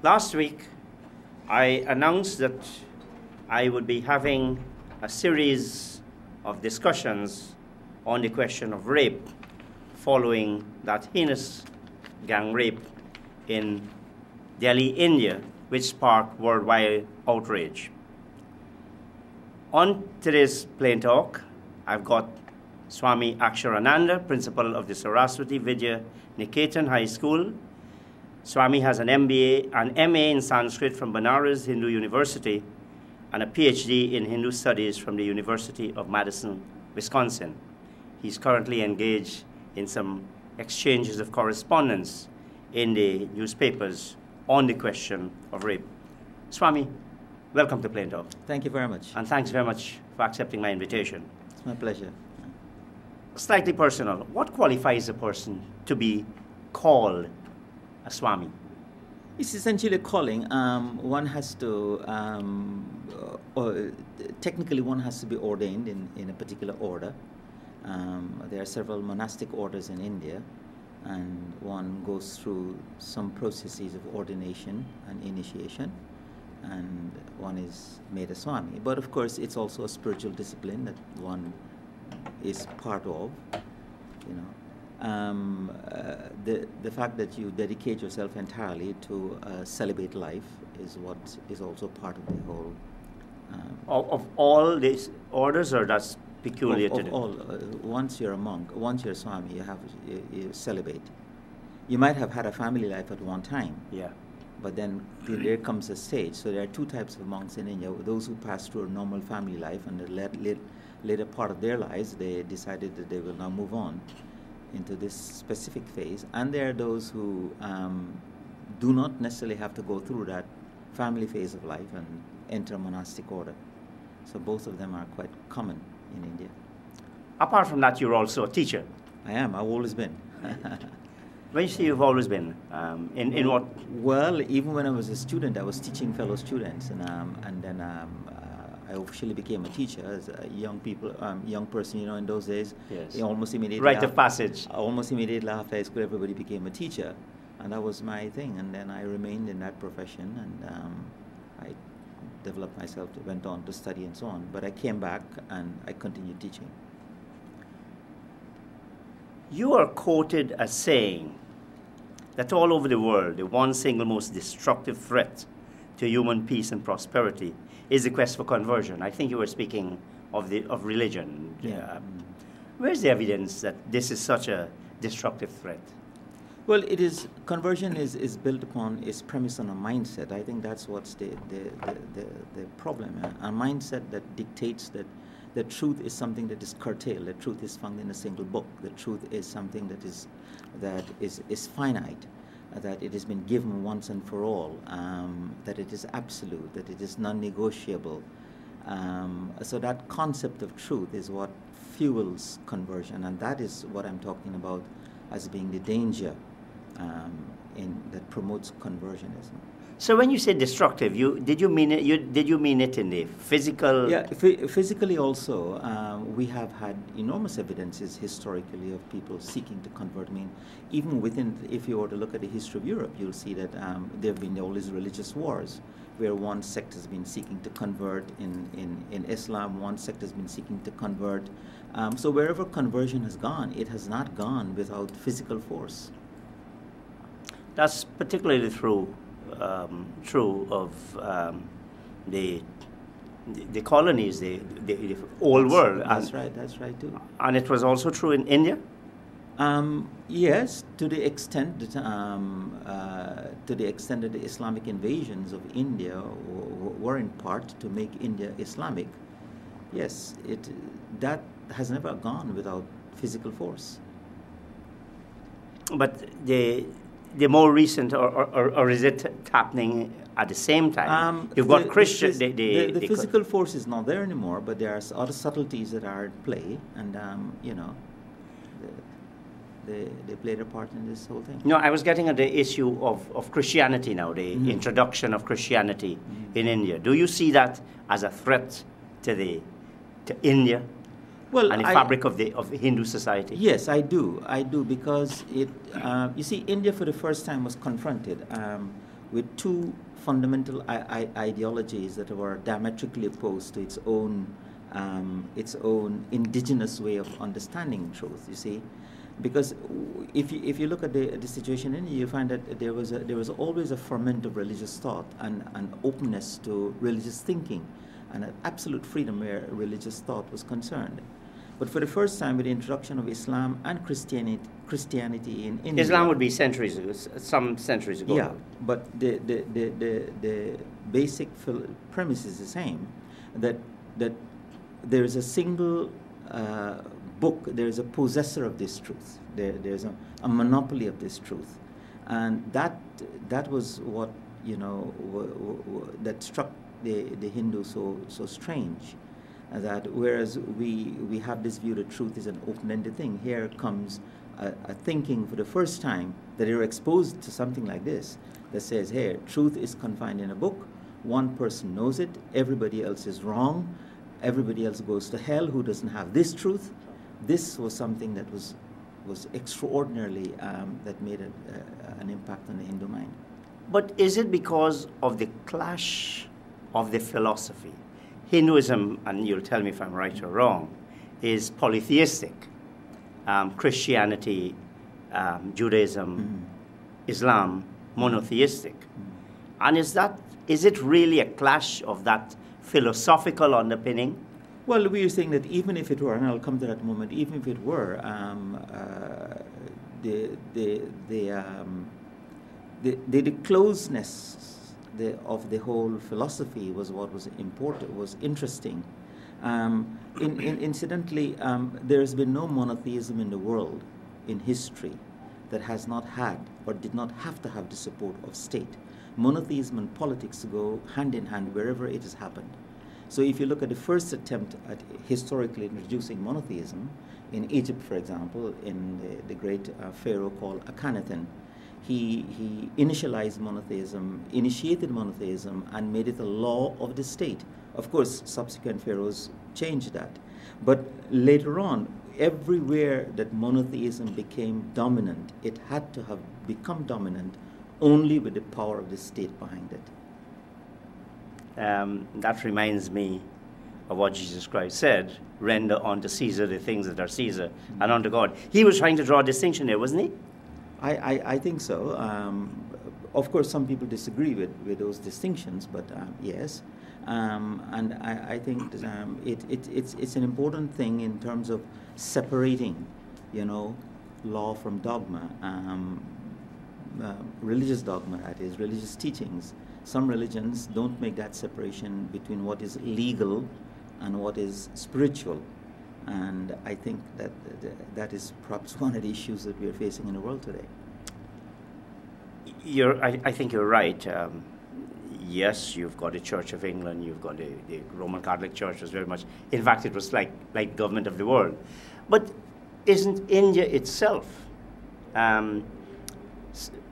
Last week, I announced that I would be having a series of discussions on the question of rape following that heinous gang rape in Delhi, India, which sparked worldwide outrage. On today's Plain Talk, I've got Swami Aksharananda, principal of the Saraswati Vidya Niketan High School. Swami has an MBA, an MA in Sanskrit from Banaras Hindu University, and a PhD in Hindu Studies from the University of Madison, Wisconsin. He's currently engaged in some exchanges of correspondence in the newspapers on the question of rape. Swami, welcome to Plain Talk. Thank you very much. And thanks very much for accepting my invitation. It's my pleasure. Slightly personal, what qualifies a person to be called a Swami? It's essentially a calling. One has to, technically one has to be ordained in a particular order. There are several monastic orders in India, and one goes through some processes of ordination and initiation, and one is made a Swami. But of course, it's also a spiritual discipline that one is part of, you know. The fact that you dedicate yourself entirely to celibate life is what is also part of the whole. Of all these orders, or that's peculiar to them? All. Once you're a monk, once you're a Swami, you celibate. You might have had a family life at one time. Yeah. But then there comes a stage. So there are two types of monks in India: those who pass through a normal family life, and the later part of their lives, they decided that they will now move on into this specific phase. And there are those who do not necessarily have to go through that family phase of life and enter a monastic order. So both of them are quite common in India. Apart from that, you're also a teacher. I am. I've always been. When you say you've always been, in what? Well, even when I was a student, I was teaching fellow students, and then I officially became a teacher as a young person. You know, in those days, yes. Almost immediately. Rite of passage. Almost immediately after high school, everybody became a teacher, and that was my thing. And then I remained in that profession, and I developed myself, went on to study and so on. But I came back and I continued teaching. You are quoted as saying that all over the world, the one single most destructive threat to human peace and prosperity is the quest for conversion. I think you were speaking of religion. Yeah. Where's the evidence that this is such a destructive threat? Well, conversion is built upon, is premised on a mindset. I think that's what's the problem. A mindset that dictates that the truth is something that is curtailed. The truth is found in a single book. The truth is something that is finite, that it has been given once and for all, that it is absolute, that it is non-negotiable. So that concept of truth is what fuels conversion, and that is what I'm talking about as being the danger that promotes conversionism. So when you say destructive, did you mean it in the physical? Yeah, physically also. We have had enormous evidences historically of people seeking to convert. I mean, even within, if you were to look at the history of Europe, you'll see that there have been all these religious wars where one sect has been seeking to convert in Islam, one sect has been seeking to convert. So wherever conversion has gone, it has not gone without physical force. That's particularly true of the colonies, the old world. That's right too. And it was also true in India? Yes, to the extent that the Islamic invasions of India were in part to make India Islamic. Yes, that has never gone without physical force. But the more recent, or is it happening at the same time? You've got Christian. The physical force is not there anymore, but there are other subtleties that are at play, and you know, they played a part in this whole thing. No, I was getting at the issue of Christianity now, the introduction of Christianity in India. Do you see that as a threat to India? Well, and the fabric of Hindu society? Yes, I do, because you see, India for the first time was confronted with two fundamental ideologies that were diametrically opposed to its own indigenous way of understanding truth. You see, because if you look at the situation in India, you find that there was always a ferment of religious thought and openness to religious thinking, and an absolute freedom where religious thought was concerned. But for the first time, with the introduction of Islam and Christianity in India, Islam would be centuries ago, some centuries ago. Yeah, but the basic premise is the same, that there is a single book, there is a possessor of this truth. There's a monopoly of this truth, and that was what that struck the Hindu so strange. That whereas we have this view that truth is an open-ended thing, here comes a thinking for the first time that you're exposed to something like this that says, hey, truth is confined in a book, one person knows it, everybody else is wrong, everybody else goes to hell who doesn't have this truth. This was something that was extraordinarily, that made an impact on the Hindu mind. But is it because of the clash of the philosophy? Hinduism, and you'll tell me if I'm right or wrong, is polytheistic. Christianity, Judaism, Islam, monotheistic. And is it really a clash of that philosophical underpinning? Well, we are saying that even if it were, and I'll come to that moment, even if it were, the closeness of the whole philosophy was what was important, was interesting. Incidentally, there has been no monotheism in the world in history that has not had or did not have to have the support of state. Monotheism and politics go hand in hand wherever it has happened. So if you look at the first attempt at historically introducing monotheism, in Egypt, for example, in the great pharaoh called Akhenaten, he initialized monotheism, initiated monotheism, and made it a law of the state. Of course, subsequent pharaohs changed that. But later on, everywhere that monotheism became dominant, it had to have become dominant only with the power of the state behind it. That reminds me of what Jesus Christ said, render unto Caesar the things that are Caesar, and unto God. He was trying to draw a distinction there, wasn't he? I think so. Of course, some people disagree with those distinctions, but yes. And I think it's an important thing in terms of separating, law from dogma, religious dogma, that is, religious teachings. Some religions don't make that separation between what is legal and what is spiritual. And I think that is perhaps one of the issues that we are facing in the world today. I think you're right. Yes, you've got the Church of England, you've got the Roman Catholic Church was very much, in fact, it was like government of the world. But isn't India itself,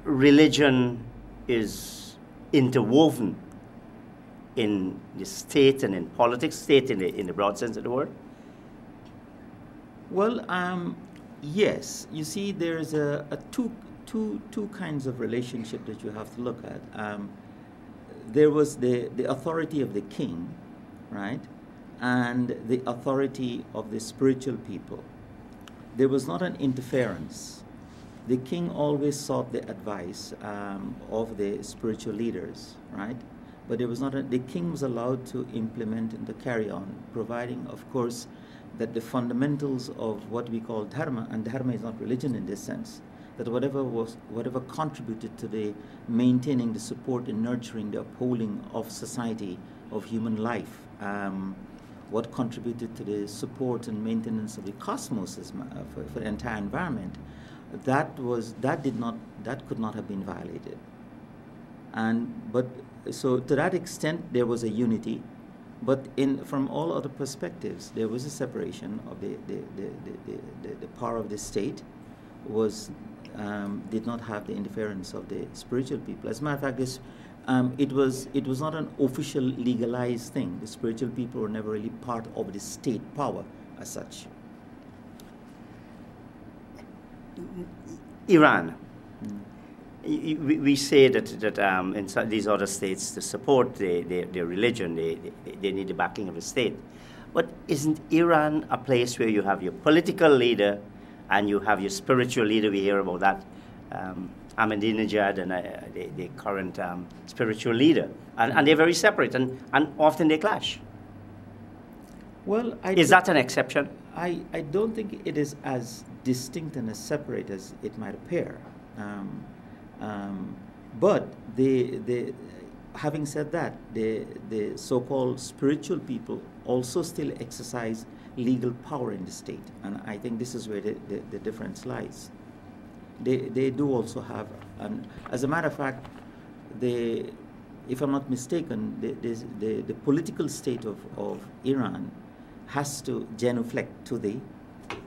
religion is interwoven in the state and in politics, state in the broad sense of the word? Well, yes. You see, there's two kinds of relationship that you have to look at. There was the authority of the king, right, and the authority of the spiritual people. There was not an interference. The king always sought the advice of the spiritual leaders, right? But there was not the king was allowed to implement and to carry on, providing, of course, that the fundamentals of what we call dharma, and dharma is not religion in this sense, that whatever contributed to the maintaining, the support and nurturing, the upholding of society, of human life, what contributed to the support and maintenance of the cosmos for the entire environment, that could not have been violated. So to that extent there was a unity, but from all other perspectives there was a separation of the power of the state did not have the interference of the spiritual people. As a matter of fact, it was not an official legalized thing. The spiritual people were never really part of the state power as such. Iran. we say that in these other states, to support their religion, they need the backing of the state. But isn't Iran a place where you have your political leader and you have your spiritual leader? We hear about that, Ahmadinejad and the current spiritual leader. And they're very separate, and often they clash. Well, is that an exception? I don't think it is as distinct and as separate as it might appear. But having said that, the so-called spiritual people also still exercise legal power in the state, and I think this is where the difference lies. They do also have, as a matter of fact, if I'm not mistaken, the political state of Iran has to genuflect to the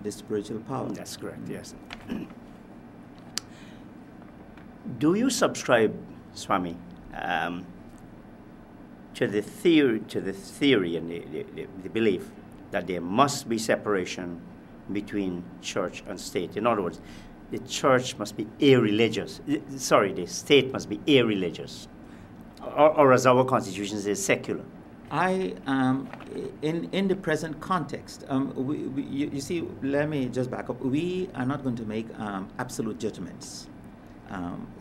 spiritual power. That's correct, yes. Do you subscribe, Swami, to the theory and the belief that there must be separation between church and state? In other words, the church must be irreligious. Sorry, the state must be irreligious, or as our constitution says, secular. In the present context, you see, let me just back up. We are not going to make absolute judgments.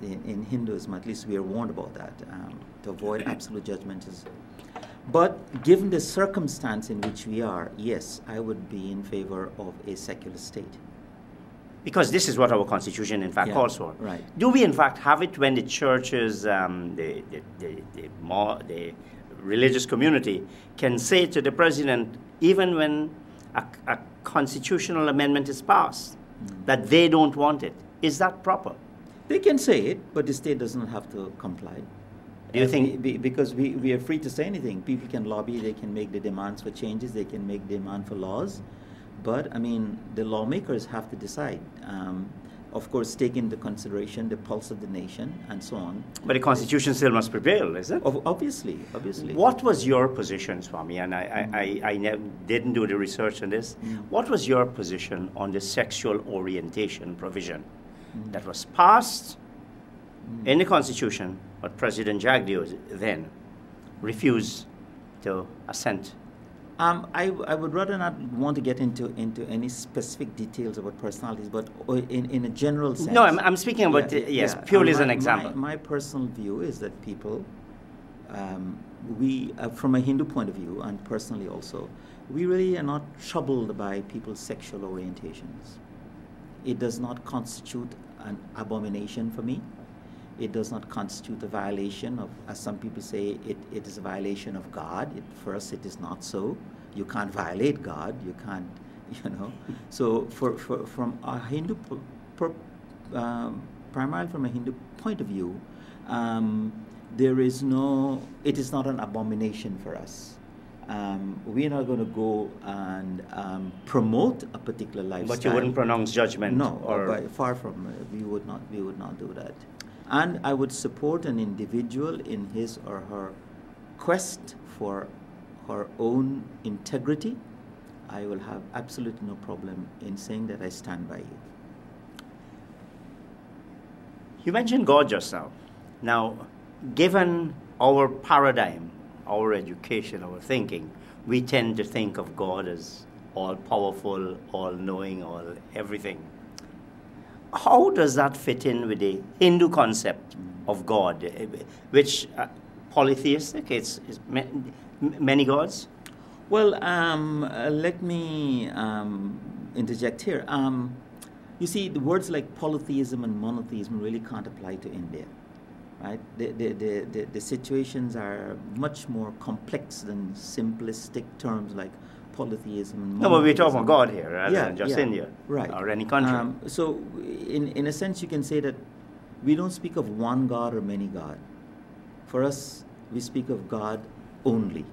In Hinduism, at least we are warned about that, to avoid absolute judgments. But given the circumstance in which we are, yes, I would be in favor of a secular state. Because this is what our constitution, in fact, calls for. Right. Do we, in fact, have it when the churches, the religious community, can say to the president, even when a constitutional amendment is passed, that they don't want it? Is that proper? They can say it, but the state doesn't have to comply. Do you think? Because we are free to say anything. People can lobby, they can make the demands for changes, they can make demand for laws. But, I mean, the lawmakers have to decide. Of course, take into consideration the pulse of the nation and so on. But the constitution still must prevail, is it? Obviously. What was your position, Swami? And I didn't do the research on this. What was your position on the sexual orientation provision that was passed in the constitution, but President Jagdeo then refused to assent? I would rather not want to get into any specific details about personalities, but in a general sense. No, I'm speaking about, purely as an example. My personal view is that people, from a Hindu point of view, and personally also, we really are not troubled by people's sexual orientations. It does not constitute an abomination for me. It does not constitute a violation of, as some people say, it is a violation of God. For us, it is not so. You can't violate God. You can't, So from a Hindu, primarily from a Hindu point of view, it is not an abomination for us. We're not going to go and promote a particular lifestyle. But you wouldn't pronounce judgment? No, far from it. We would not do that. And I would support an individual in his or her quest for her own integrity. I will have absolutely no problem in saying that I stand by you. You mentioned God just now. Now, given our paradigm, our education, our thinking, we tend to think of God as all-powerful, all-knowing, everything. How does that fit in with the Hindu concept of God, which polytheistic? It's many gods? Well, let me interject here. You see, the words like polytheism and monotheism really can't apply to India, right? The situations are much more complex than simplistic terms like polytheism and monotheism. No, but we're talking about God here rather than just India, right, or any country. So, in a sense, you can say that we don't speak of one God or many God. For us, we speak of God only.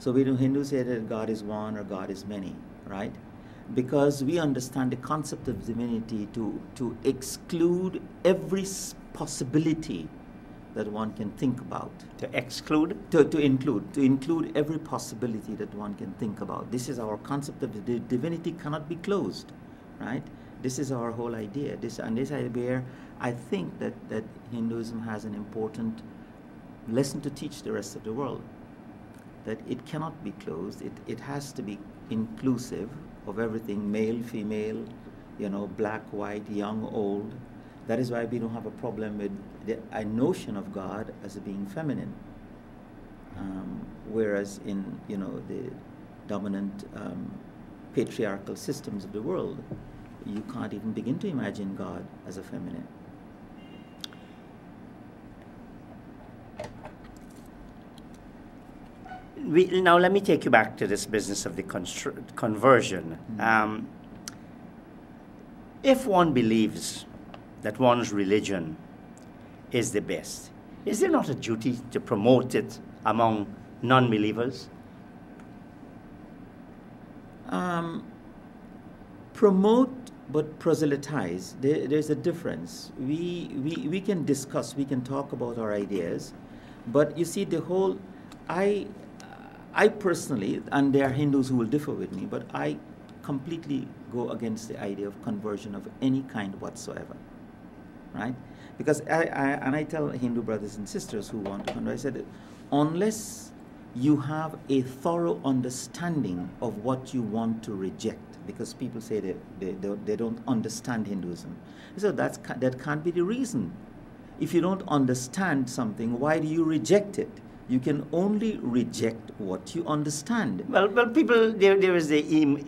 So Hindus say that God is one or God is many, right? Because we understand the concept of divinity to exclude every possibility that one can think about. To exclude? To include every possibility that one can think about. This is our concept of divinity cannot be closed, right? This is our whole idea. This idea where I think that Hinduism has an important lesson to teach the rest of the world. That it cannot be closed. It has to be inclusive of everything, male, female, black, white, young, old. That is why we don't have a problem with a notion of God as being feminine. Whereas in the dominant patriarchal systems of the world, you can't even begin to imagine God as a feminine. Now let me take you back to this business of the conversion. Mm-hmm. If one believes that one's religion is the best, is there not a duty to promote it among non-believers? Promote but proselytize. There's a difference. We can discuss, we can talk about our ideas, but you see the whole, I personally, and there are Hindus who will differ with me, but I completely go against the idea of conversion of any kind whatsoever, right? Because I tell Hindu brothers and sisters who want to convert, I said, unless you have a thorough understanding of what you want to reject, because people say they don't understand Hinduism. So that can't be the reason. If you don't understand something, why do you reject it? You can only reject what you understand. Well, people, there is the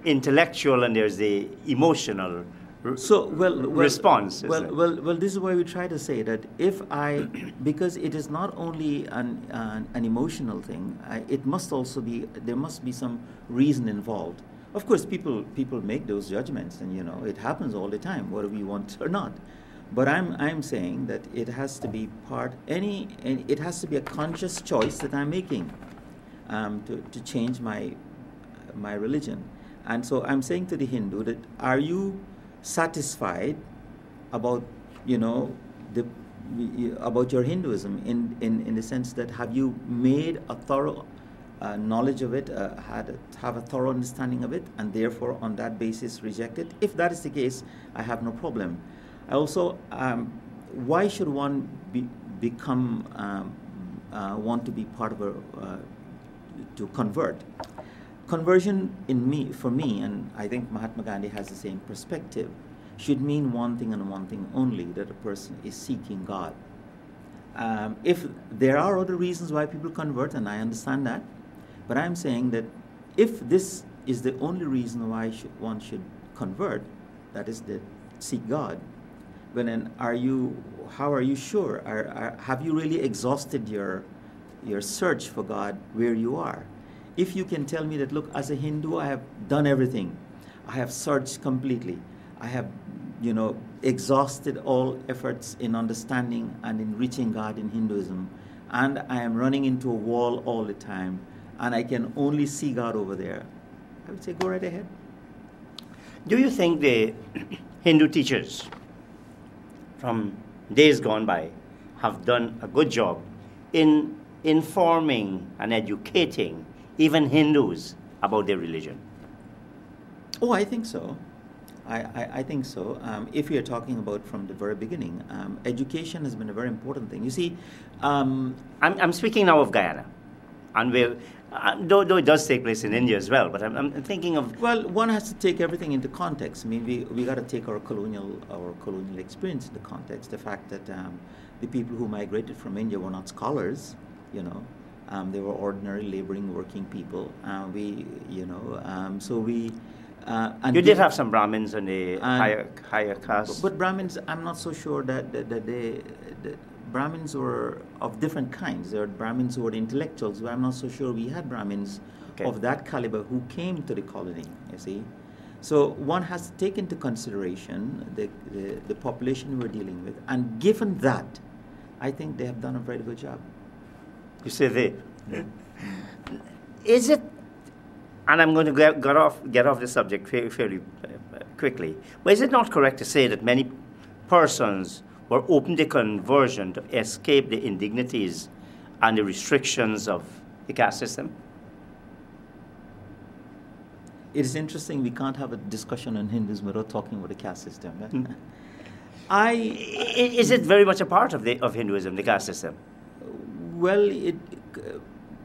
intellectual and there's the emotional response. Well, this is why we try to say that because it is not only an emotional thing, it must also be, there must be some reason involved. Of course, people make those judgments, and it happens all the time, whether we want or not. But I'm saying that it has to be it has to be a conscious choice that I'm making to change my religion. And so I'm saying to the Hindu that, are you satisfied about about your Hinduism in the sense that, have you made a thorough knowledge of it, have a thorough understanding of it, and therefore on that basis reject it? If that is the case, I have no problem. I also, why should one want to be part of to convert? Conversion for me, and I think Mahatma Gandhi has the same perspective, should mean one thing and one thing only, that a person is seeking God. If there are other reasons why people convert, and I understand that, but I'm saying that if this is the only reason why one should convert, that is to seek God, then how are you sure? Have you really exhausted your search for God where you are? If you can tell me that, look, as a Hindu, I have done everything. I have searched completely. I have, exhausted all efforts in understanding and in reaching God in Hinduism, and I am running into a wall all the time, and I can only see God over there, I would say go right ahead. Do you think the Hindu teachers from days gone by have done a good job in informing and educating even Hindus about their religion? Oh, I think so. I think so. If we are talking about from the very beginning, education has been a very important thing. You see, I'm speaking now of Guyana, and though it does take place in India as well, but I'm thinking of... Well, one has to take everything into context. I mean, we got to take our colonial experience into context. The fact that the people who migrated from India were not scholars, they were ordinary laboring working people. And you did have some Brahmins and the higher caste. But Brahmins, I'm not so sure that Brahmins were of different kinds. There were Brahmins who were intellectuals, but I'm not so sure we had Brahmins of that caliber who came to the colony, you see. So one has to take into consideration the population we're dealing with. And given that, I think they have done a very good job. You say they. Is it, and I'm going to get off the subject fairly quickly, but is it not correct to say that many persons were open to conversion to escape the indignities and the restrictions of the caste system? It is interesting, we can't have a discussion on Hinduism without talking about the caste system. Is it very much a part of Hinduism, the caste system? Well,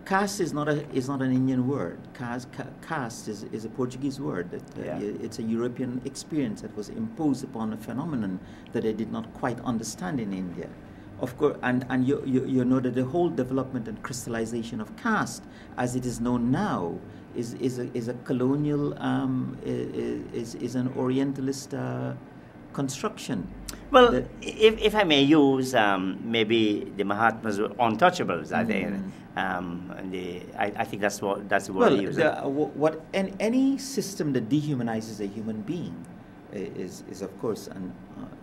caste is not an Indian word. Caste is a Portuguese word. It's a European experience that was imposed upon a phenomenon that they did not quite understand in India. Of course, and you know that the whole development and crystallization of caste, as it is known now, is a colonial, is an Orientalist construction. Well, if I may use maybe the Mahatmas were untouchables, I think. I think that's the word they use. Any system that dehumanizes a human being is of course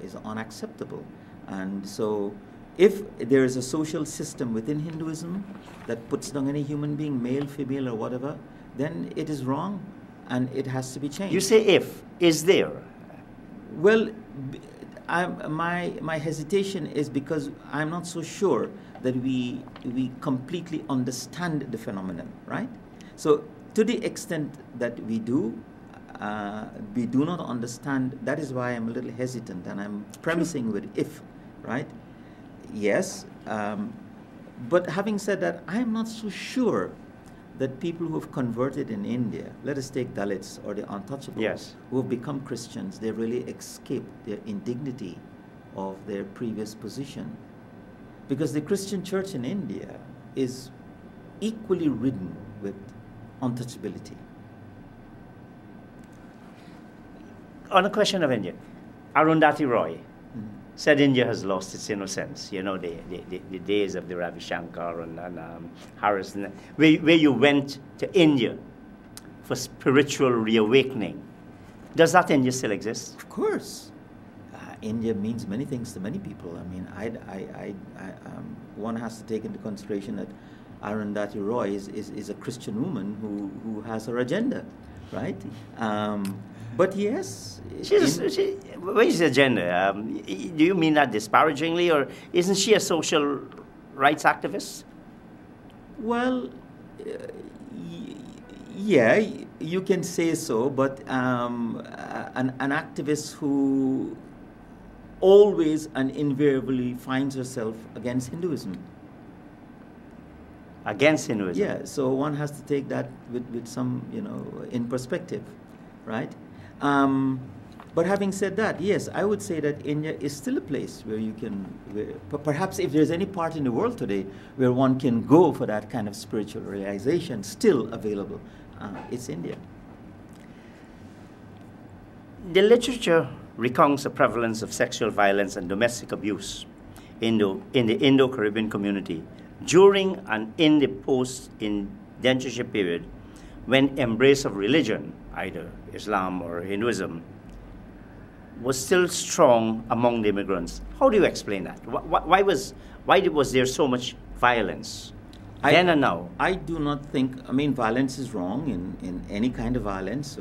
is unacceptable, and so if there is a social system within Hinduism that puts down any human being, male, female, or whatever, then it is wrong, and it has to be changed. You say if. Is there? Well, my hesitation is because I'm not so sure that we completely understand the phenomenon, right? So to the extent that we do not understand. That is why I'm a little hesitant, and I'm premising with if, right? Yes, but having said that, I'm not so sure that people who have converted in India, let us take Dalits or the untouchables, yes, who have become Christians, they really escaped their indignity of their previous position. Because the Christian church in India is equally ridden with untouchability. On the question of India, Arundhati Roy said India has lost its innocence. You know, the days of the Ravi Shankar and Harris, where you went to India for spiritual reawakening. Does that India still exist? Of course. India means many things to many people. I mean, one has to take into consideration that Arundhati Roy is a Christian woman who has her agenda, right? But yes, when you say agenda, do you mean that disparagingly, or isn't she a social rights activist? Well, yeah, you can say so, but an activist who always and invariably finds herself against Hinduism. Against Hinduism? Yeah, so one has to take that with some, in perspective, right? But having said that, yes, I would say that India is still a place where you can, perhaps if there's any part in the world today where one can go for that kind of spiritual realization, still available, it's India. The literature recounts the prevalence of sexual violence and domestic abuse in the Indo-Caribbean community during and in the post-indentureship period, when embrace of religion, either Islam or Hinduism, was still strong among the immigrants. How do you explain that? Why was there so much violence then and now? I do not think, violence is wrong in any kind of violence,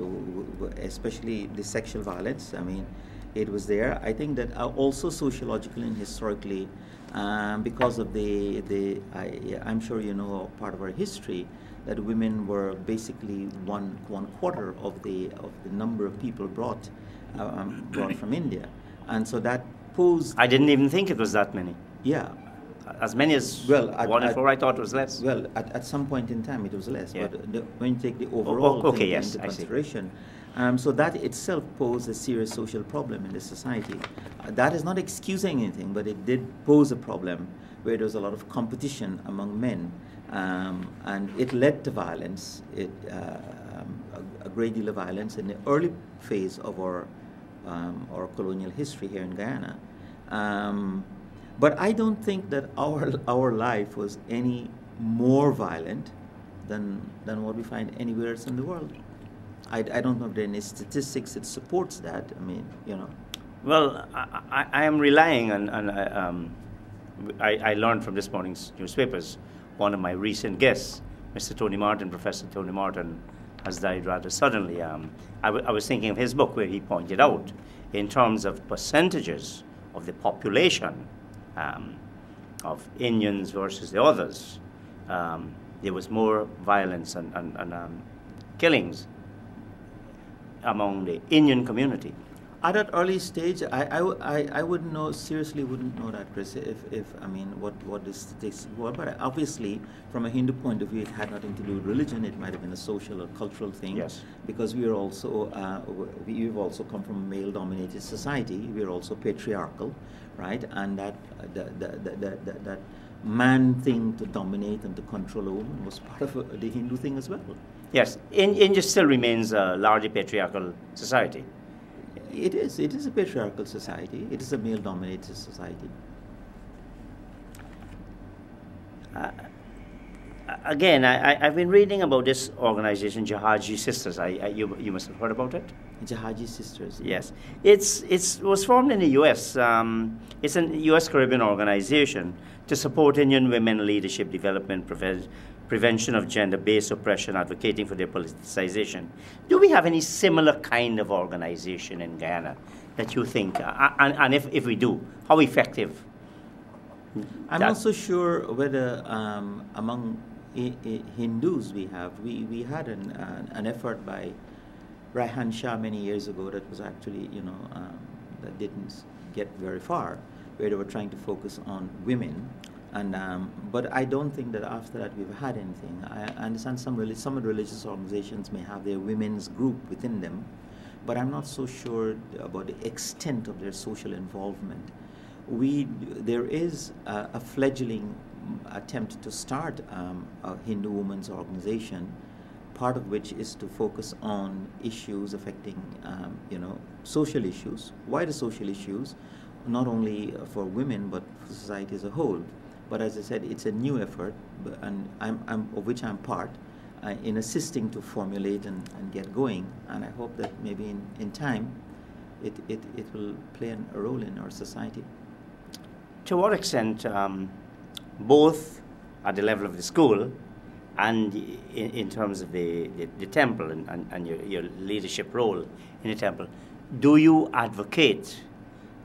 especially the sexual violence. It was there. I think that also sociologically and historically, because of I'm sure you know part of our history, that women were basically one quarter of the number of people brought from India, and so that posed. I didn't even think it was that many. Yeah, as many as 1 in 4. I thought it was less. Well, at some point in time it was less, yeah. But when you take the overall thing into consideration, so that itself posed a serious social problem in the society. That is not excusing anything, but it did pose a problem where there was a lot of competition among men. And it led to violence, a great deal of violence in the early phase of our colonial history here in Guyana. But I don't think that our life was any more violent than what we find anywhere else in the world. I don't know if there are any statistics that supports that. Well, I am relying on I learned from this morning's newspapers. One of my recent guests, Mr. Tony Martin, Professor Tony Martin, has died rather suddenly. I was thinking of his book where he pointed out, in terms of percentages of the population of Indians versus the others, there was more violence and killings among the Indian community? At that early stage, I wouldn't know, seriously wouldn't know that, Chris, if I mean, what the statistics were. But obviously, from a Hindu point of view, it had nothing to do with religion. It might have been a social or cultural thing. Yes. Because we are also, we've also come from a male-dominated society. We're also patriarchal, right? And that man thing to dominate and to control a woman was part of the Hindu thing as well. Yes. India still remains a largely patriarchal society. It is. It is a patriarchal society. It is a male-dominated society. Again, I've been reading about this organization, Jahaji Sisters. You must have heard about it. Jahaji Sisters. Yes, it was formed in the U.S. It's a U.S. Caribbean organization to support Indian women leadership development, prevention of gender-based oppression, advocating for their politicization. Do we have any similar kind of organization in Guyana that you think, and if we do, how effective? I'm not so sure whether among Hindus we had an effort by Raihan Shah many years ago that was actually, that didn't get very far, where they were trying to focus on women. And but I don't think that after that we've had anything. I understand some of the religious organizations may have their women's group within them, but I'm not so sure about the extent of their social involvement. There is a fledgling attempt to start a Hindu women's organization, part of which is to focus on issues affecting, social issues, wider social issues, not only for women but for society as a whole. But as I said, it's a new effort, and of which I'm part, in assisting to formulate and get going. And I hope that maybe in time, it will play a role in our society. To what extent, both at the level of the school and in terms of the temple and your leadership role in the temple, do you advocate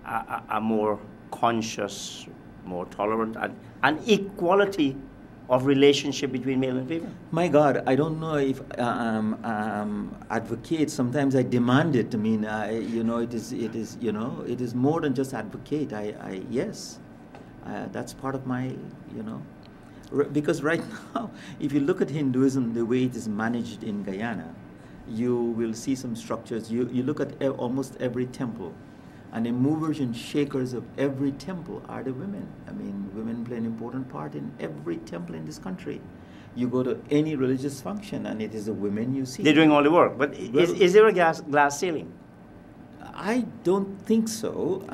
a more conscious, more tolerant, and equality of relationship between male and female? My God, I don't know if advocate. Sometimes I demand it. I mean, it is more than just advocate. Yes, that's part of my, because right now, if you look at Hinduism, the way it is managed in Guyana, you will see some structures. You look at almost every temple, and the movers and shakers of every temple are the women. I mean, women play an important part in every temple in this country. You go to any religious function, and it is the women you see. They're doing all the work. But is there a glass ceiling? I don't think so.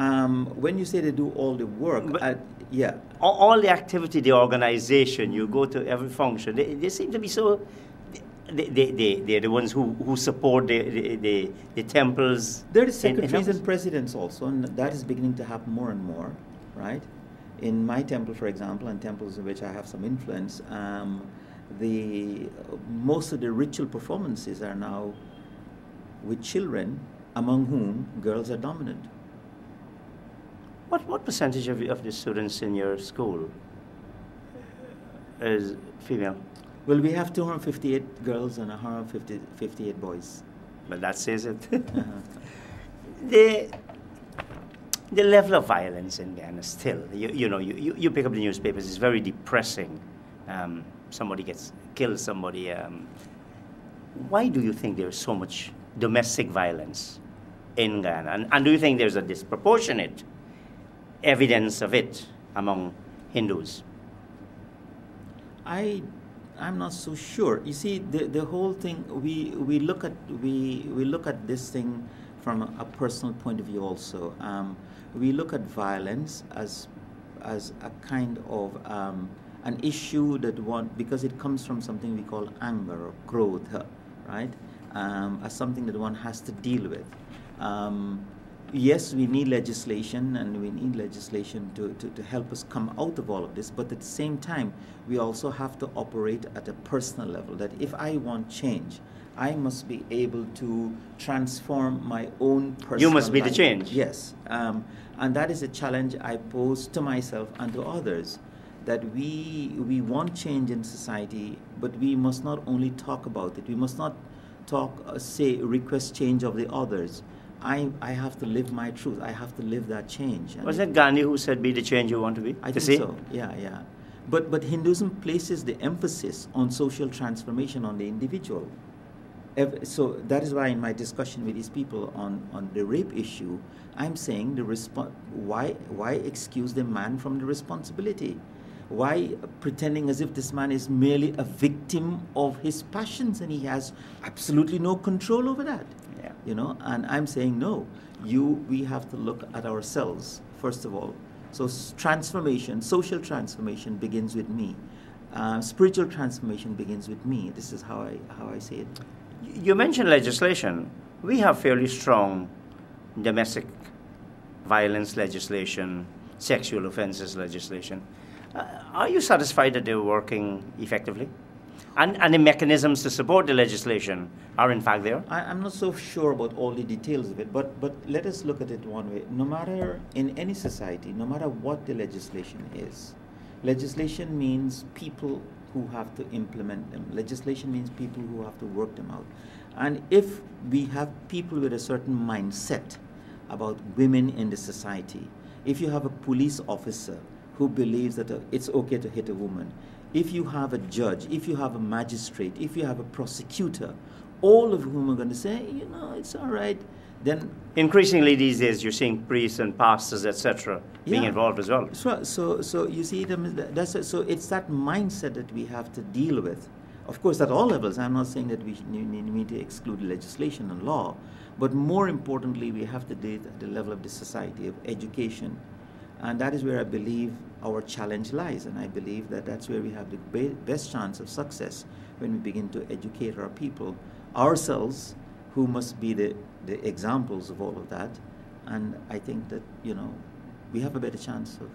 When you say they do all the work, yeah. All the activity, the organization, you go to every function, they seem to be so... They're the ones who support the temples. There is secretaries and presidents also, and that is beginning to happen more and more, right? In my temple, for example, and temples in which I have some influence, most of the ritual performances are now with children, among whom girls are dominant. What percentage of the students in your school is female? Well, we have 258 girls and 158 boys. But that says it. The level of violence in Ghana still, you pick up the newspapers, it's very depressing. Somebody gets killed, somebody... why do you think there is so much domestic violence in Ghana? And do you think there's a disproportionate evidence of it among Hindus? I'm not so sure. You see, the whole thing, we look at this thing from a personal point of view also. We look at violence as a kind of an issue because it comes from something we call anger or krodha, right? As something that one has to deal with. Yes, we need legislation, and we need legislation to help us come out of all of this, but at the same time, we also have to operate at a personal level, that if I want change, I must be able to transform my own personal You must be life. the change. Yes, and that is a challenge I pose to myself and to others, that we want change in society, but we must not only talk about it, we must not request change of the others. I have to live my truth. I have to live that change. And Was it Gandhi who said, be the change you want to be? I think so, yeah. But Hinduism places the emphasis on social transformation on the individual. So that is why in my discussion with these people on the rape issue, I'm saying why excuse the man from the responsibility? Why pretending as if this man is merely a victim of his passions and he has absolutely no control over that? Yeah. You know, and I'm saying no. We have to look at ourselves first of all. So transformation, social transformation begins with me. Spiritual transformation begins with me. This is how I say it. You mentioned legislation. We have fairly strong domestic violence legislation, sexual offences legislation. Are you satisfied that they're working effectively? And the mechanisms to support the legislation are in fact there? I'm not so sure about all the details of it, but let us look at it one way. No matter, in any society, no matter what the legislation is, legislation means people who have to implement them. Legislation means people who have to work them out. And if we have people with a certain mindset about women in the society, if you have a police officer who believes that it's okay to hit a woman, if you have a judge, if you have a magistrate, if you have a prosecutor, all of whom are going to say, you know, it's all right, then... Increasingly these days you're seeing priests and pastors, etc., being involved as well. So you see, so it's that mindset that we have to deal with. Of course, at all levels. I'm not saying that we need to exclude legislation and law, but more importantly, we have to do it at the level of the society, of education. And that is where I believe our challenge lies, and I believe that that's where we have the best chance of success, when we begin to educate our people, ourselves, who must be the examples of all of that. And I think that, you know, we have a better chance of...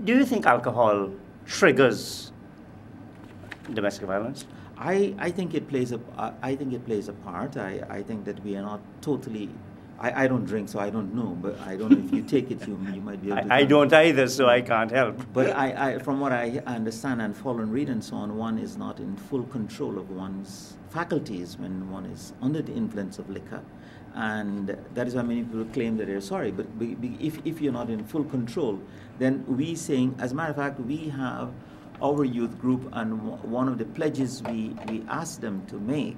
Do you think alcohol triggers domestic violence? I think it plays a part. I think that we are not totally... I don't drink, so I don't know, but I don't know if you take it, you might be able to... I don't either, so I can't help. But from what I understand and follow and read and so on, one is not in full control of one's faculties when one is under the influence of liquor. And that is why many people claim that they're sorry. But if you're not in full control, then we saying, as a matter of fact, we have our youth group, and one of the pledges we asked them to make,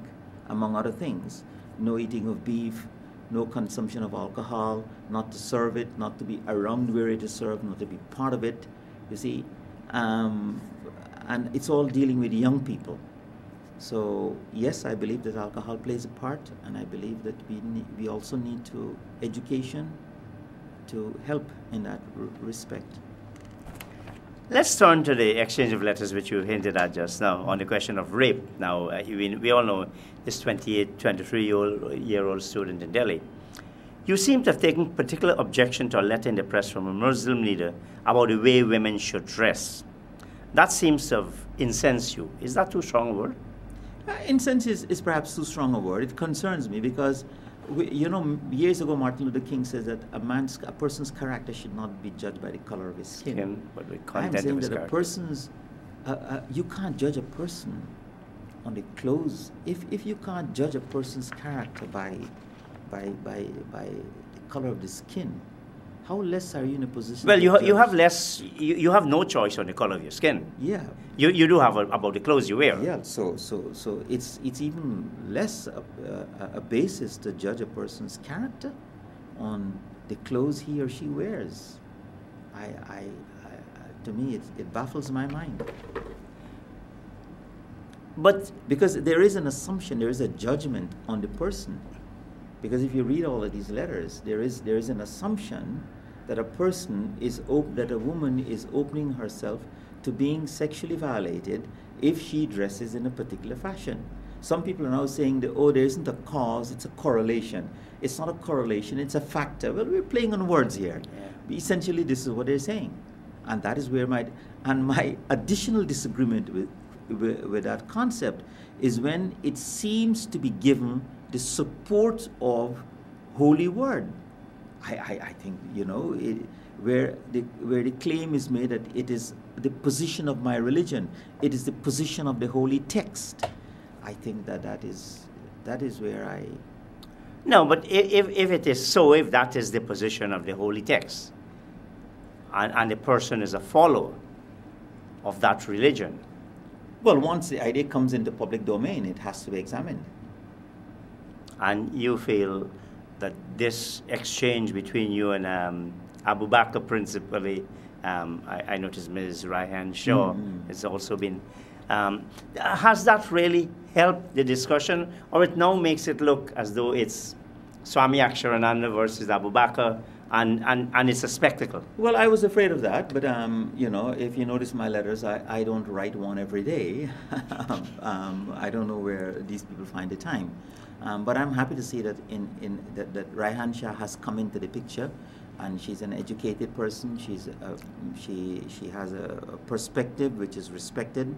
among other things, no eating of beef, no consumption of alcohol, not to serve it, not to be around where it is served, not to be part of it, you see. And it's all dealing with young people. So yes, I believe that alcohol plays a part, and I believe that we also need to education to help in that respect. Let's turn to the exchange of letters which you hinted at just now on the question of rape. Now, we all know this 23-year-old student in Delhi. You seem to have taken particular objection to a letter in the press from a Muslim leader about the way women should dress. That seems to have incensed you. Is that too strong a word? Incense is perhaps too strong a word. It concerns me because, you know, years ago Martin Luther King says that a person's character should not be judged by the color of his skin. But the I'm content saying of his that character. a person's, you can't judge a person on the clothes. If you can't judge a person's character by the color of the skin, how less are you in a position? Well, to you have judge? less. You have no choice on the color of your skin. Yeah. You do have about the clothes you wear. Yeah. So it's even less a basis to judge a person's character on the clothes he or she wears. To me, it baffles my mind. But because there is an assumption, there is a judgment on the person. Because if you read all of these letters, there is an assumption that that a woman is opening herself to being sexually violated if she dresses in a particular fashion. Some people are now saying that, oh, there isn't a cause, it's a correlation. It's not a correlation, it's a factor. Well, we're playing on words here. Yeah. Essentially, this is what they're saying. And that is where my additional disagreement with that concept is when it seems to be given the support of Holy Word. I think, you know, where the claim is made that it is the position of my religion, it is the position of the holy text. I think that is that is where I... No, but if it is so, if that is the position of the holy text, and the person is a follower of that religion. Well, once the idea comes into public domain, it has to be examined. And you feel that this exchange between you and Abu Bakr principally, I noticed Ms. Raihan Shaw has also been, has that really helped the discussion, or it now makes it look as though it's Swami Aksharananda versus Abu Bakr, and it's a spectacle? Well, I was afraid of that, but you know, if you notice my letters, I don't write one every day. I don't know where these people find the time. But I'm happy to see that that Raihan Shah has come into the picture, and she's an educated person. She has a perspective which is respected,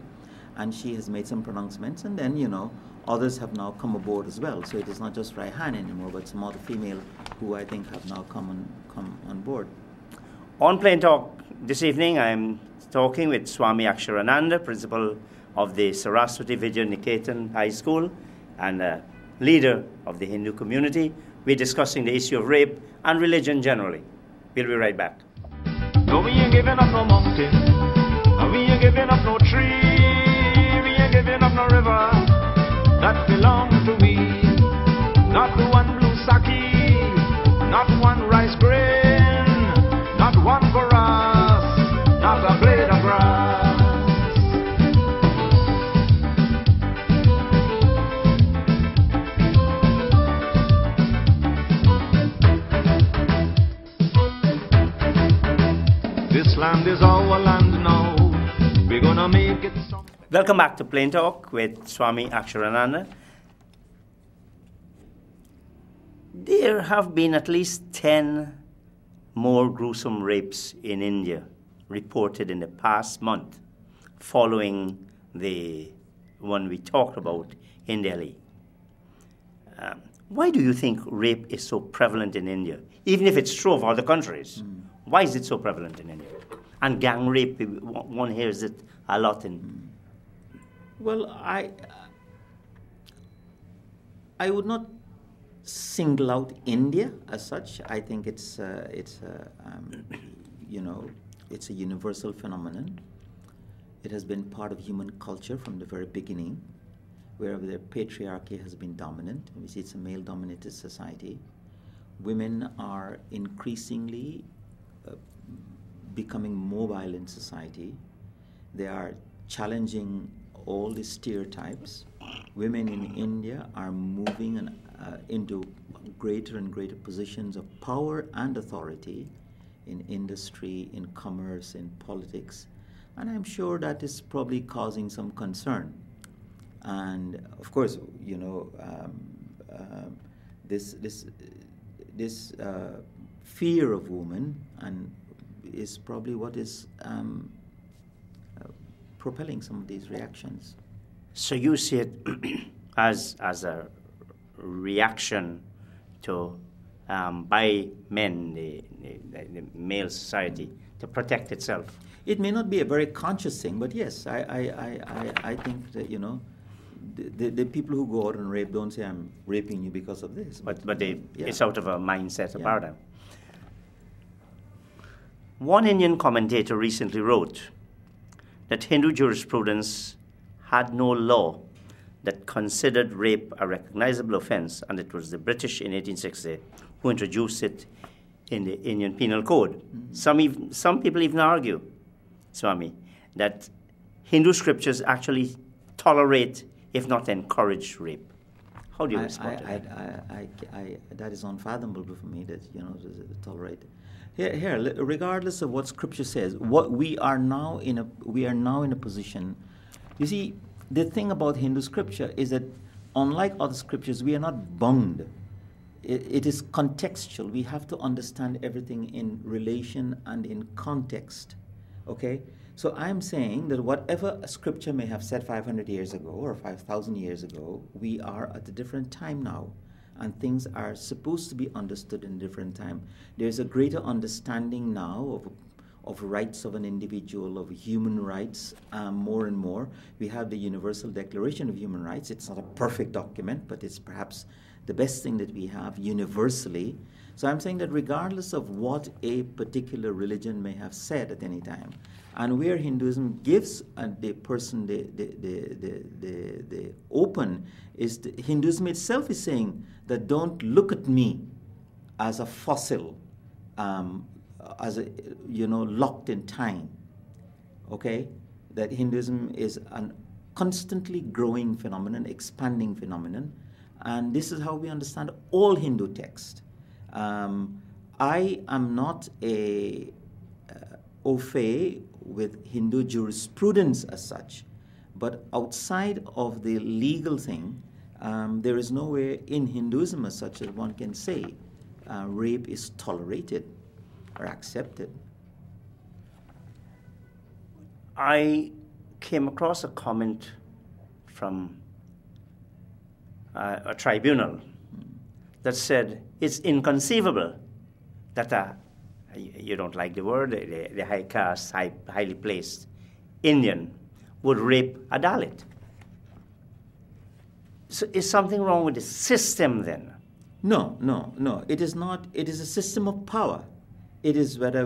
and she has made some pronouncements. And then, you know, others have now come aboard as well. So it is not just Raihan anymore, but some other female who I think have now come on board. On Plain Talk this evening, I'm talking with Swami Aksharananda, principal of the Saraswati Vidya Niketan High School, and leader of the Hindu community. We're discussing the issue of rape and religion generally. We'll be right back. No, we ain't giving up no mountain, and we ain't giving up no tree, we ain't giving up no river that belongs to we. Not the one blue sake, not one rice grain, not one for us, not a blade of grass. This land is our land now. We're gonna make it some. Welcome back to Plain Talk with Swami Aksharananda. There have been at least 10 more gruesome rapes in India reported in the past month, following the one we talked about in Delhi. Why do you think rape is so prevalent in India, even if it's true of other countries? Why is it so prevalent in India? And gang rape, one hears it a lot in... Well, I would not single out India as such. I think you know, it's a universal phenomenon. It has been part of human culture from the very beginning, wherever the patriarchy has been dominant. We see it's a male-dominated society. Women are increasingly becoming mobile in society. They are challenging all the stereotypes. Women in India are moving into greater and greater positions of power and authority in industry, in commerce, in politics. And I'm sure that is probably causing some concern. And of course, you know, this fear of women and is probably what is propelling some of these reactions. So you see it as a reaction to by men, the male society, to protect itself? It may not be a very conscious thing, but yes, I think that, you know, the people who go out and rape don't say, I'm raping you because of this. But it's out of a mindset, a paradigm. One Indian commentator recently wrote that Hindu jurisprudence had no law that considered rape a recognizable offense, and it was the British in 1860 who introduced it in the Indian Penal Code. Mm-hmm. Some people even argue, Swami, that Hindu scriptures actually tolerate, if not encourage, rape. How do you respond to that? That is unfathomable for me, that, you know, to tolerate. Here, regardless of what Scripture says, what we are now in a position. You see, the thing about Hindu Scripture is that, unlike other scriptures, we are not bound. It is contextual. We have to understand everything in relation and in context. Okay? So I'm saying that whatever a scripture may have said 500 years ago or 5,000 years ago, we are at a different time now. And things are supposed to be understood in a different time. There's a greater understanding now rights of an individual, of human rights, more and more. We have the Universal Declaration of Human Rights. It's not a perfect document, but it's perhaps the best thing that we have universally. So I'm saying that regardless of what a particular religion may have said at any time, and where Hinduism gives the person the open, is Hinduism itself is saying that don't look at me as a fossil, as a, locked in time. Okay, that Hinduism is a constantly growing phenomenon, expanding phenomenon, and this is how we understand all Hindu texts. I am not au fait with Hindu jurisprudence as such, but outside of the legal thing, there is nowhere in Hinduism as such that one can say rape is tolerated or accepted. I came across a comment from a tribunal that said it's inconceivable that you don't like the word, the high caste, highly placed Indian would rape a Dalit. So is something wrong with the system then? No. It is not. It is a system of power. It is whether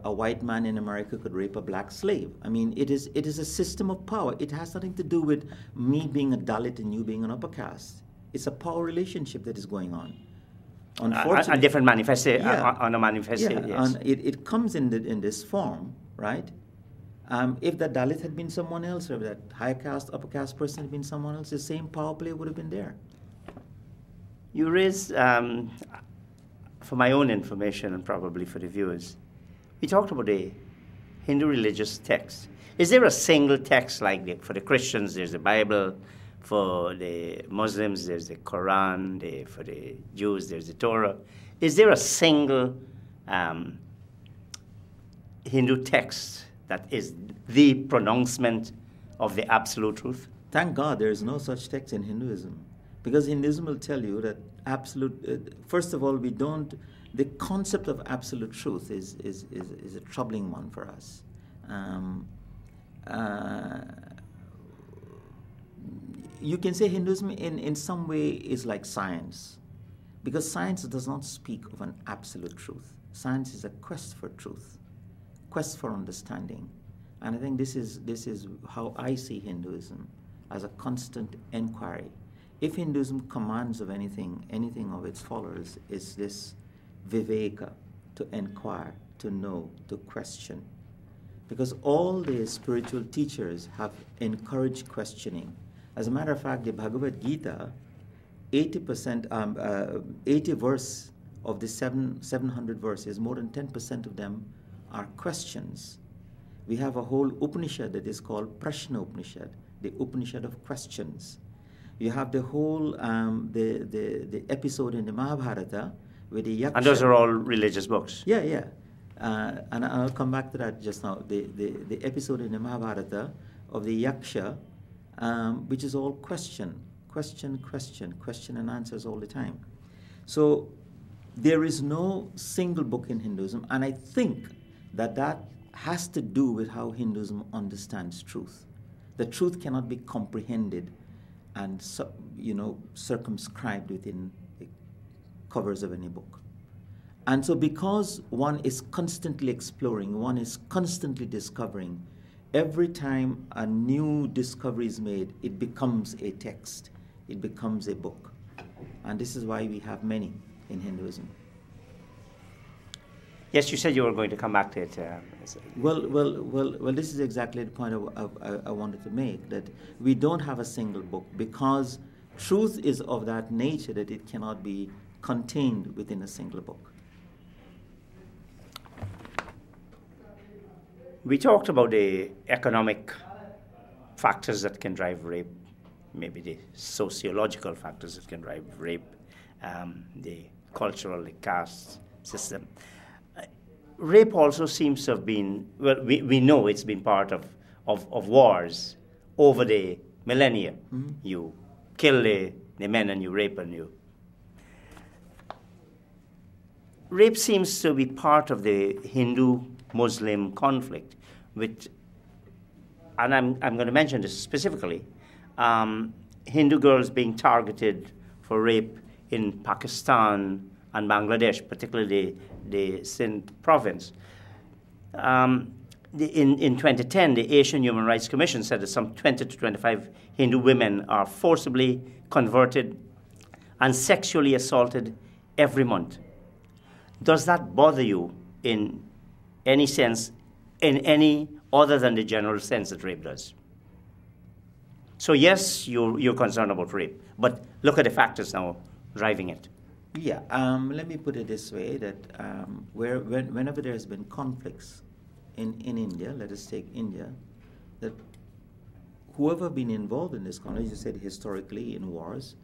a white man in America could rape a black slave. I mean, it is a system of power. It has nothing to do with me being a Dalit and you being an upper caste. It's a power relationship that is going on. Unfortunately, a different manifesto, on a manifesto. Yeah, yes. and it comes in this form, right? If that Dalit had been someone else, or if that high caste, upper caste person had been someone else, the same power play would have been there. You raised, for my own information and probably for the viewers, we talked about the Hindu religious text. Is there a single text like for the Christians, there's the Bible, for the Muslims, there's the Quran, for the Jews, there's the Torah. Is there a single Hindu text that is the pronouncement of the absolute truth? Thank God there is no such text in Hinduism. Because Hinduism will tell you that absolute, first of all, the concept of absolute truth is a troubling one for us. You can say Hinduism in some way is like science, because science does not speak of an absolute truth. Science is a quest for truth, quest for understanding. And I think this is how I see Hinduism, as a constant inquiry. If Hinduism commands of anything of its followers, is this viveka, to inquire, to know, to question. Because all the spiritual teachers have encouraged questioning. As a matter of fact, the Bhagavad Gita, 80 verse of the 700 verses, more than 10% of them are questions. We have a whole Upanishad that is called Prashna Upanishad, the Upanishad of questions. You have the whole the episode in the Mahabharata where the Yaksha. And those are all religious books. Yeah. And I'll come back to that just now. The episode in the Mahabharata of the Yaksha, which is all question and answers all the time. So there is no single book in Hinduism, and I think that has to do with how Hinduism understands truth. The truth cannot be comprehended and circumscribed within the covers of any book. And so because one is constantly exploring, one is constantly discovering, every time a new discovery is made, it becomes a text, it becomes a book. And this is why we have many in Hinduism. Yes, you said you were going to come back to it. Well, this is exactly the point I wanted to make, that we don't have a single book because truth is of that nature that it cannot be contained within a single book. We talked about the economic factors that can drive rape, maybe the sociological factors that can drive rape, the cultural, the caste system. Rape also seems to have been, well, we know it's been part of wars over the millennia. Mm-hmm. You kill the men and you rape and you. Rape seems to be part of the Hindu Muslim conflict, and I'm going to mention this specifically, Hindu girls being targeted for rape in Pakistan and Bangladesh, particularly the Sindh province. In 2010, the Asian Human Rights Commission said that some 20 to 25 Hindu women are forcibly converted and sexually assaulted every month. Does that bother you in any sense, in any other than the general sense that rape does? So yes, you're concerned about rape, but look at the factors now driving it. Yeah, let me put it this way, that whenever there has been conflicts in India, let us take India, that whoever been involved in this conflict, as you said, historically in wars,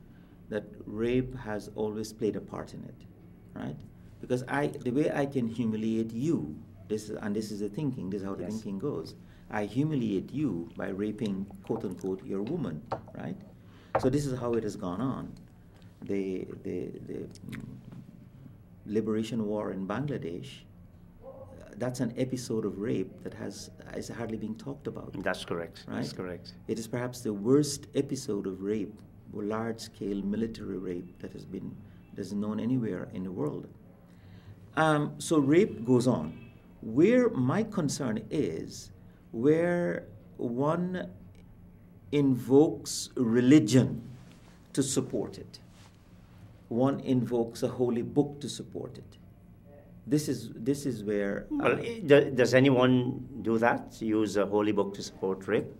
that rape has always played a part in it, right? Because the way I can humiliate you, this is the thinking, this is how the thinking goes. I humiliate you by raping, quote unquote, your woman, right? So this is how it has gone on. The liberation war in Bangladesh, that's an episode of rape that is hardly being talked about. That's correct. Right? That's correct. It is perhaps the worst episode of rape, or large-scale military rape that is known anywhere in the world. So rape goes on. Where my concern is, where one invokes religion to support it, one invokes a holy book to support it. This is where. Well, does anyone do that? Use a holy book to support rape?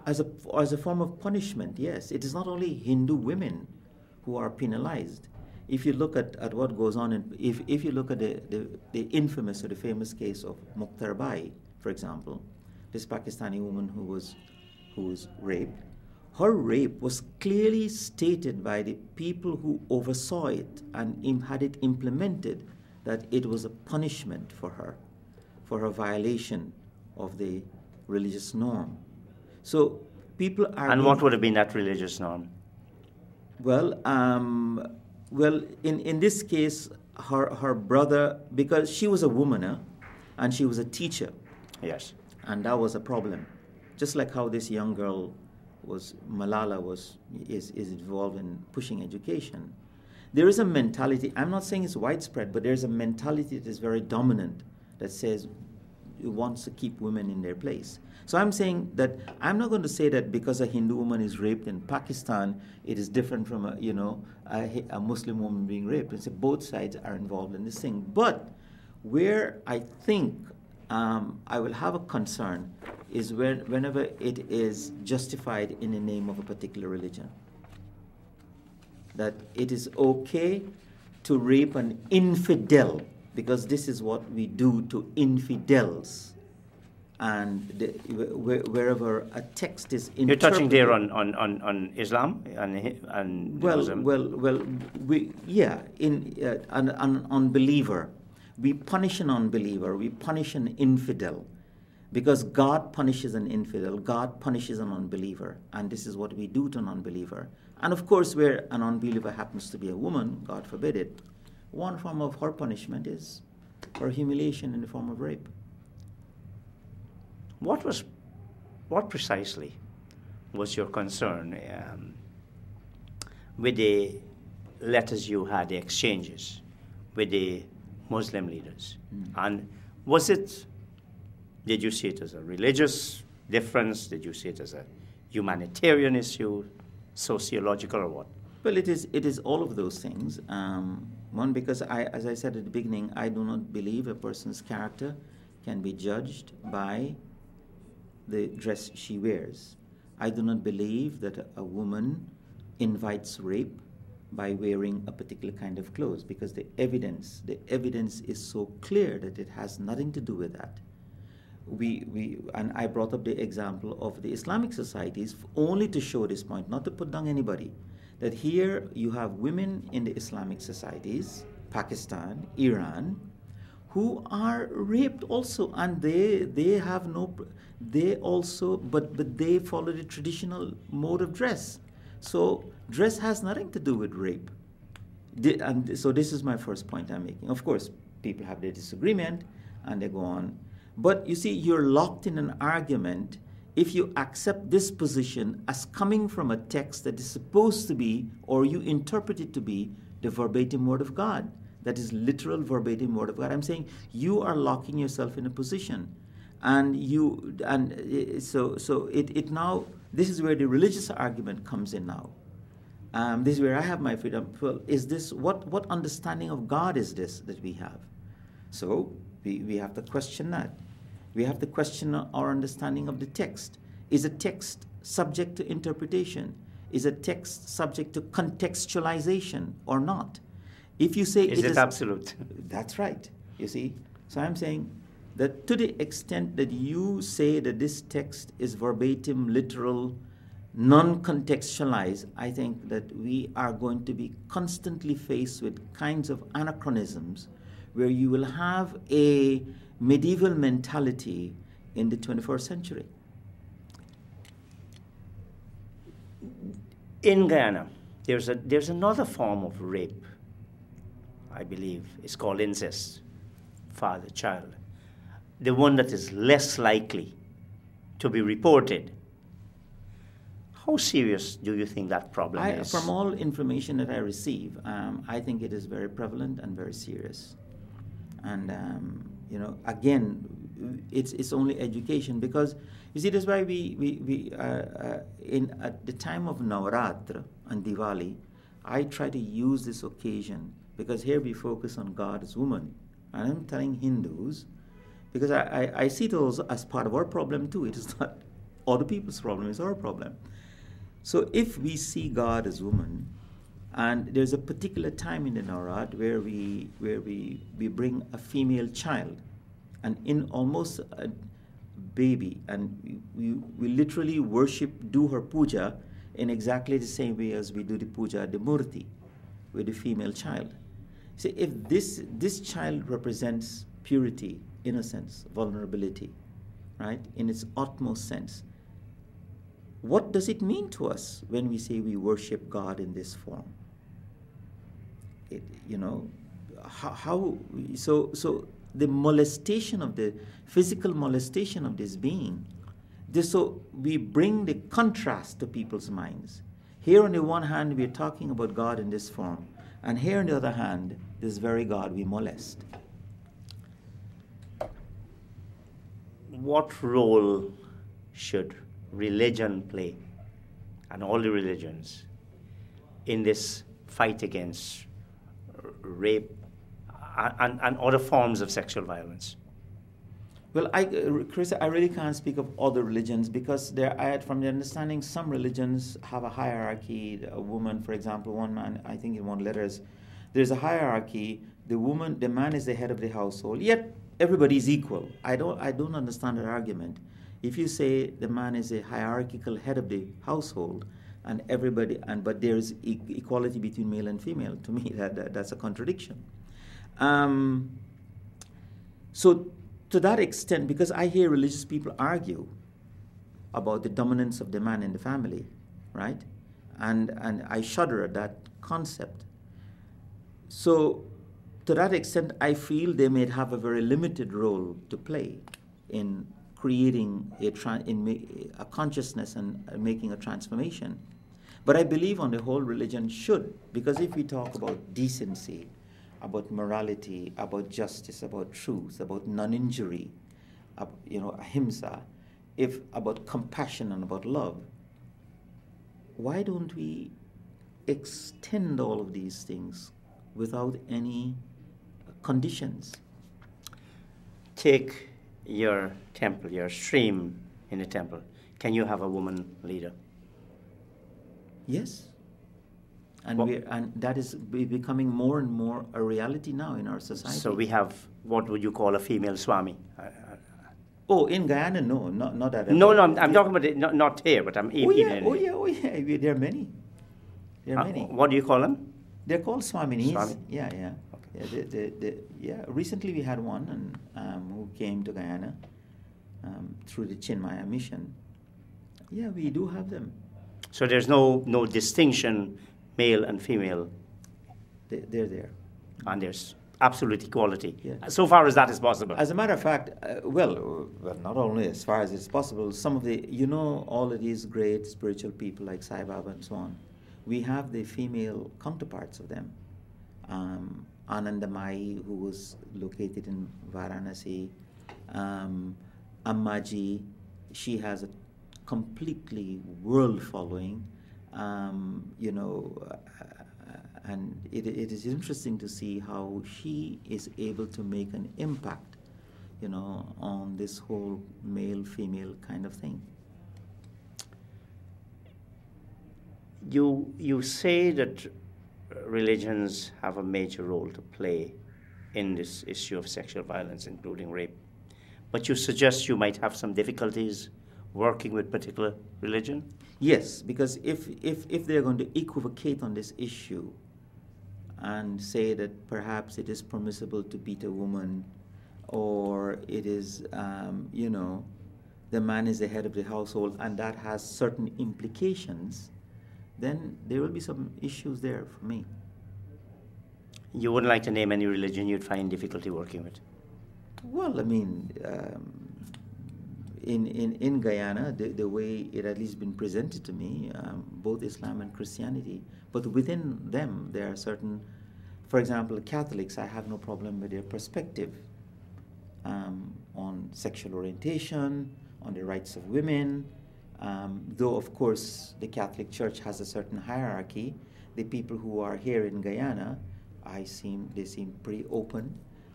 As a form of punishment, yes. It is not only Hindu women who are penalized. If you look at what goes on, if you look at the infamous or the famous case of Mukhtar Bai, for example, this Pakistani woman who was raped, her rape was clearly stated by the people who oversaw it and had it implemented that it was a punishment for her violation of the religious norm. So people are. And what would have been that religious norm? Well, in this case, her brother, because she was a woman, and she was a teacher. Yes. And that was a problem. Just like how this young girl Malala is involved in pushing education. There is a mentality, I'm not saying it's widespread, but there's a mentality that is very dominant that says it wants to keep women in their place. So I'm saying that I'm not going to say that because a Hindu woman is raped in Pakistan, it is different from a Muslim woman being raped. It's both sides are involved in this thing. But where I think I will have a concern is whenever it is justified in the name of a particular religion. That it is okay to rape an infidel, because this is what we do to infidels. And wherever a text is interpreted... You're touching there on Islam and Buddhism. An unbeliever. We punish an unbeliever, we punish an infidel. Because God punishes an infidel, God punishes an unbeliever. And this is what we do to an unbeliever. And of course, where an unbeliever happens to be a woman, God forbid it, one form of her punishment is her humiliation in the form of rape. What precisely was your concern with the letters you had, the exchanges with the Muslim leaders? And did you see it as a religious difference? Did you see it as a humanitarian issue, sociological, or what? Well, it is all of those things. One, because as I said at the beginning, I do not believe a person's character can be judged by the dress she wears. I do not believe that a woman invites rape by wearing a particular kind of clothes, because the evidence is so clear that it has nothing to do with that. And I brought up the example of the Islamic societies only to show this point, not to put down anybody, that here you have women in the Islamic societies, Pakistan, Iran, who are raped also, and they follow the traditional mode of dress. So dress has nothing to do with rape. And so this is my first point I'm making. Of course, people have their disagreement and they go on. But you see, you're locked in an argument if you accept this position as coming from a text that is supposed to be, or you interpret it to be, the verbatim word of God. That is literal verbatim word of God. I'm saying you are locking yourself in a position. So it now, this is where the religious argument comes in now. This is where I have my freedom. Well, is this, what understanding of God is this that we have? So we have to question that. We have to question our understanding of the text. Is a text subject to interpretation? Is a text subject to contextualization or not? If you say is it absolute? That's right, you see. So I'm saying that to the extent that you say that this text is verbatim, literal, non-contextualized, I think that we are going to be constantly faced with kinds of anachronisms where you will have a medieval mentality in the 21st century. In Guyana, there's another form of rape, I believe. It's called incest, father-child. The one that is less likely to be reported. How serious do you think that problem is? From all information that I receive, I think it is very prevalent and very serious. And you know, again, it's only education, because you see, that's why at the time of Navratra and Diwali, I try to use this occasion, because here we focus on God as woman, and I'm telling Hindus, because I see those as part of our problem too. It is not other people's problem; it's our problem. So if we see God as woman, and there's a particular time in the Navrat where we bring a female child, and in almost a baby, and we literally do her puja in exactly the same way as we do the puja at the murti with the female child. See, if this child represents purity, innocence, vulnerability, right, in its utmost sense, what does it mean to us when we say we worship God in this form? So the molestation of the physical molestation of this being, so we bring the contrast to people's minds. Here on the one hand, we're talking about God in this form, and here on the other hand, this very God we molest. What role should religion play, and all the religions, in this fight against rape and other forms of sexual violence? Well, Chris, I really can't speak of other religions, because from the understanding, some religions have a hierarchy. A woman, for example, one man, I think in one letters, there's a hierarchy. The man is the head of the household, yet everybody is equal. I don't understand that argument. If you say the man is a hierarchical head of the household, and everybody, but there is equality between male and female, to me that's a contradiction. So to that extent, because I hear religious people argue about the dominance of the man in the family, right? And I shudder at that concept. So to that extent, I feel they may have a very limited role to play in creating a consciousness and making a transformation. But I believe on the whole religion should, because if we talk about decency, about morality, about justice, about truth, about non-injury, ahimsa, about compassion and about love, why don't we extend all of these things without any conditions? Take your temple, your stream in the temple. Can you have a woman leader? Yes. And that is becoming more and more a reality now in our society. So we have, what would you call a female Swami? Oh, in Guyana, no, not at all. No, I'm talking about it, not here, but I'm oh yeah. There are many. What do you call them? They're called Swaminis. Swami? Yeah. Okay. Yeah. Recently we had one who came to Guyana through the Chinmaya mission. Yeah, we do have them. So there's no distinction, male and female. They're there. And there's absolute equality, Yeah. so far as that is possible. As a matter of fact, well, not only as far as it's possible, some of the, you know, all of these great spiritual people like Sai Baba and so on, we have the female counterparts of them. Anandamai, who was located in Varanasi, Ammaji, she has a completely world following, you know, and it is interesting to see how she is able to make an impact, you know, on this whole male-female kind of thing. You say that religions have a major role to play in this issue of sexual violence, including rape, but you suggest you might have some difficulties working with particular religion? Yes, because if they're going to equivocate on this issue and say that perhaps it is permissible to beat a woman, or it is, you know, the man is the head of the household and that has certain implications, then there will be some issues there for me. You wouldn't like to name any religion you'd find difficulty working with? Well, I mean, in Guyana, the way it at least been presented to me, both Islam and Christianity, but within them there are certain, for example, Catholics, I have no problem with their perspective on sexual orientation, on the rights of women, though of course the Catholic Church has a certain hierarchy. The people who are here in Guyana, they seem pretty open,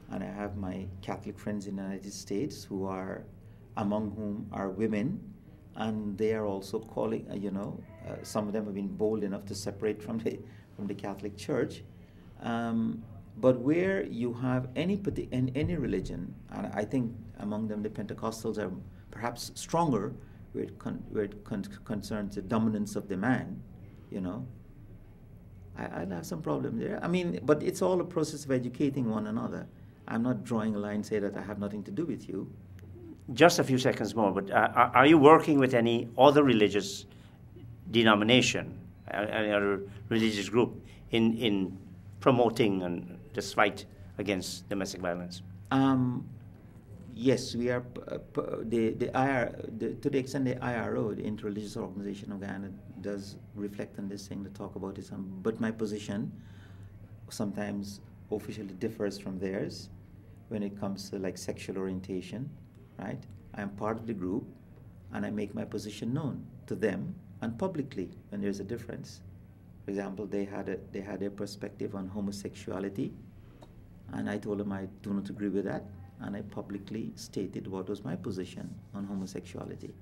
and I have my Catholic friends in the United States who are, among whom are women, and they are also calling, you know, some of them have been bold enough to separate from the Catholic Church. But where you have any religion, and I think among them the Pentecostals are perhaps stronger, where it concerns the dominance of the man, you know, I'll have some problem there. I mean, but it's all a process of educating one another. I'm not drawing a line, say that I have nothing to do with you. Just a few seconds more, but are you working with any other religious denomination, any other religious group in promoting this fight against domestic violence? Yes, we are. To the extent the IRO, the Interreligious Organization of Guyana, does reflect on this thing to talk about it. But my position sometimes officially differs from theirs when it comes to like sexual orientation. Right? I am part of the group, and I make my position known to them and publicly when there's a difference. For example, they had their perspective on homosexuality, and I told them I do not agree with that, and I publicly stated what was my position on homosexuality.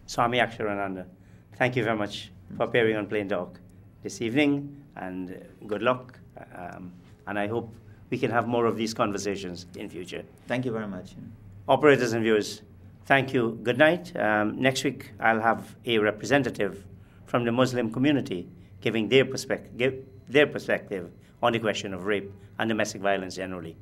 Swami Aksharananda, thank you very much for appearing on Plain Talk this evening, and good luck. And I hope we can have more of these conversations in future. Thank you very much. Operators and viewers, thank you. Good night. Next week, I'll have a representative from the Muslim community giving their perspective on the question of rape and domestic violence generally.